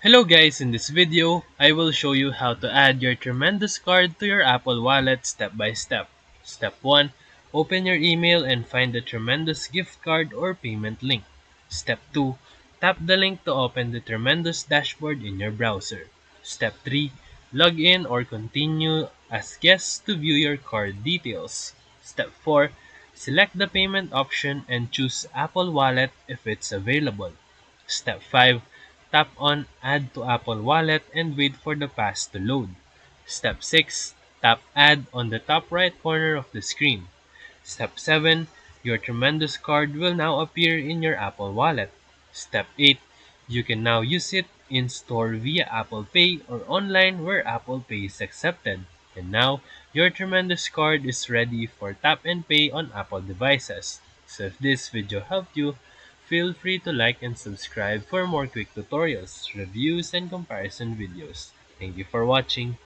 Hello guys, in this video, I will show you how to add your Tremendous card to your Apple Wallet step by step. Step 1. Open your email and find the Tremendous gift card or payment link. Step 2. Tap the link to open the Tremendous dashboard in your browser. Step 3. Log in or continue as guest to view your card details. Step 4. Select the payment option and choose Apple Wallet if it's available. Step 5. Tap on Add to Apple Wallet and wait for the pass to load. Step 6. Tap Add on the top right corner of the screen. Step 7. Your Tremendous card will now appear in your Apple Wallet. Step 8. You can now use it in store via Apple Pay or online where Apple Pay is accepted. And now, your Tremendous card is ready for tap and pay on Apple devices. So if this video helped you, feel free to like and subscribe for more quick tutorials, reviews, and comparison videos. Thank you for watching.